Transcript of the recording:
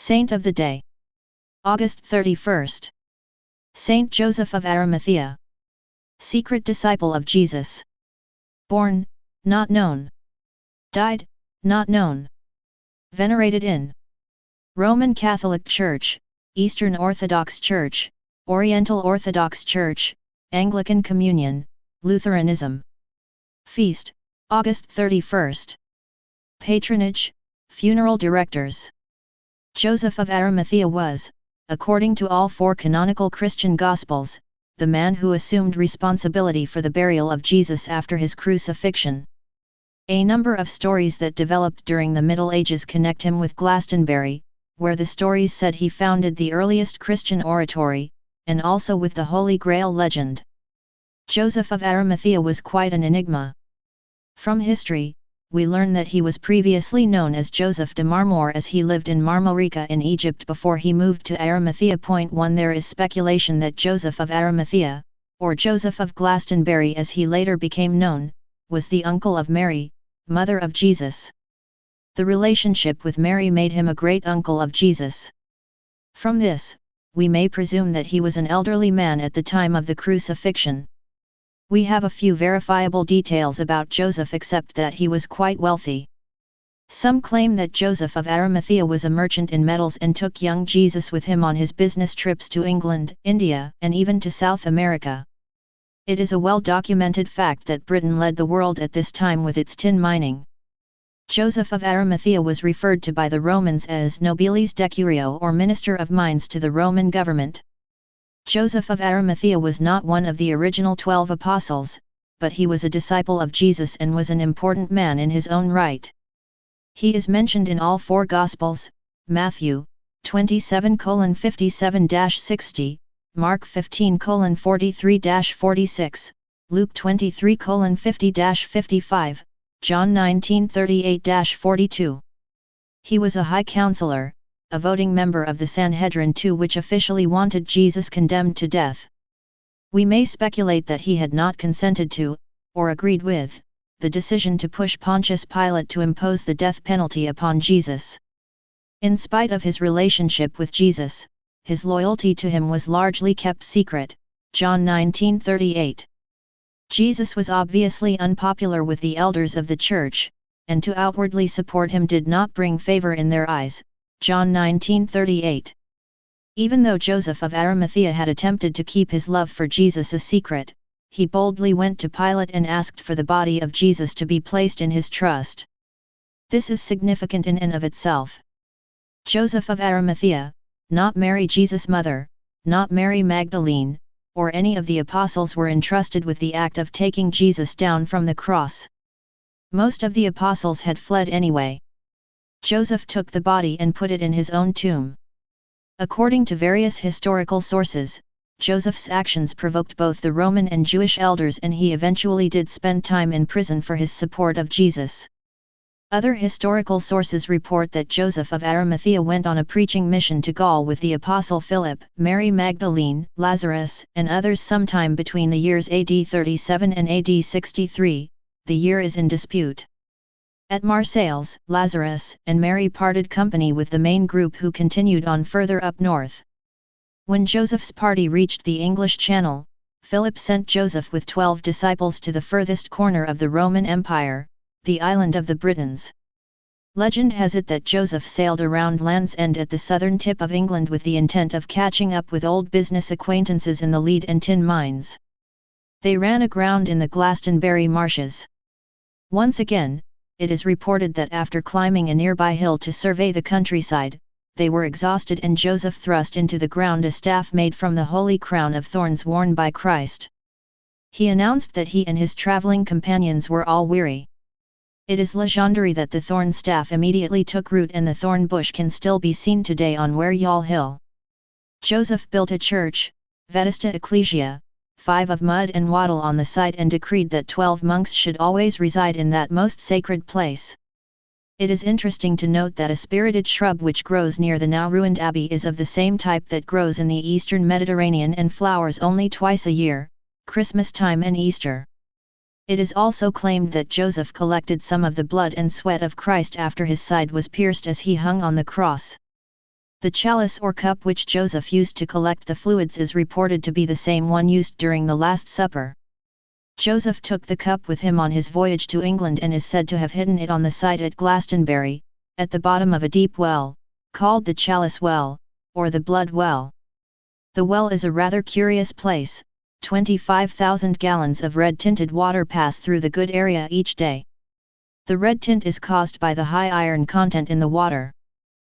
Saint of the Day. August 31st. Saint Joseph of Arimathea. Secret disciple of Jesus. Born, not known. Died, not known. Venerated in Roman Catholic Church, Eastern Orthodox Church, Oriental Orthodox Church, Anglican Communion, Lutheranism. Feast, August 31st. Patronage, funeral directors. Joseph of Arimathea was, according to all four canonical Christian Gospels, the man who assumed responsibility for the burial of Jesus after his crucifixion. A number of stories that developed during the Middle Ages connect him with Glastonbury, where the stories said he founded the earliest Christian oratory, and also with the Holy Grail legend. Joseph of Arimathea was quite an enigma. From history, we learn that he was previously known as Joseph de Marmore as he lived in Marmarica in Egypt before he moved to Arimathea. 1 There is speculation that Joseph of Arimathea, or Joseph of Glastonbury as he later became known, was the uncle of Mary, mother of Jesus. The relationship with Mary made him a great uncle of Jesus. From this, we may presume that he was an elderly man at the time of the crucifixion. We have a few verifiable details about Joseph except that he was quite wealthy. Some claim that Joseph of Arimathea was a merchant in metals and took young Jesus with him on his business trips to England, India, and even to South America. It is a well-documented fact that Britain led the world at this time with its tin mining. Joseph of Arimathea was referred to by the Romans as nobilis decurio or minister of mines to the Roman government. Joseph of Arimathea was not one of the original 12 apostles, but he was a disciple of Jesus and was an important man in his own right. He is mentioned in all four Gospels: Matthew 27:57-60, Mark 15:43-46, Luke 23:50-55, John 19:38-42. He was a high counselor, a voting member of the Sanhedrin too, which officially wanted Jesus condemned to death. We may speculate that he had not consented to, or agreed with, the decision to push Pontius Pilate to impose the death penalty upon Jesus. In spite of his relationship with Jesus, his loyalty to him was largely kept secret, John 19:38. Jesus was obviously unpopular with the elders of the church, and to outwardly support him did not bring favor in their eyes, John 19:38. Even though Joseph of Arimathea had attempted to keep his love for Jesus a secret, he boldly went to Pilate and asked for the body of Jesus to be placed in his trust. This is significant in and of itself. Joseph of Arimathea, not Mary Jesus' mother, not Mary Magdalene, or any of the apostles were entrusted with the act of taking Jesus down from the cross. Most of the apostles had fled anyway. Joseph took the body and put it in his own tomb. According to various historical sources, Joseph's actions provoked both the Roman and Jewish elders, and he eventually did spend time in prison for his support of Jesus. Other historical sources report that Joseph of Arimathea went on a preaching mission to Gaul with the apostle Philip, Mary Magdalene, Lazarus, and others sometime between the years AD 37 and AD 63, the year is in dispute. At Marseilles, Lazarus and Mary parted company with the main group who continued on further up north. When Joseph's party reached the English Channel, Philip sent Joseph with 12 disciples to the furthest corner of the Roman Empire, the island of the Britons. Legend has it that Joseph sailed around Land's End at the southern tip of England with the intent of catching up with old business acquaintances in the lead and tin mines. They ran aground in the Glastonbury marshes. Once again, it is reported that after climbing a nearby hill to survey the countryside, they were exhausted and Joseph thrust into the ground a staff made from the holy crown of thorns worn by Christ. He announced that he and his traveling companions were all weary. It is legendary that the thorn staff immediately took root, and the thorn bush can still be seen today on Weryall Hill. Joseph built a church, Vedista Ecclesia, 5 of mud and wattle on the site, and decreed that 12 monks should always reside in that most sacred place. It is interesting to note that a spirited shrub which grows near the now ruined abbey is of the same type that grows in the eastern Mediterranean and flowers only twice a year, Christmas time and Easter. It is also claimed that Joseph collected some of the blood and sweat of Christ after his side was pierced as he hung on the cross. The chalice or cup which Joseph used to collect the fluids is reported to be the same one used during the Last Supper. Joseph took the cup with him on his voyage to England and is said to have hidden it on the site at Glastonbury, at the bottom of a deep well, called the Chalice Well, or the Blood Well. The well is a rather curious place. 25,000 gallons of red-tinted water pass through the good area each day. The red tint is caused by the high iron content in the water.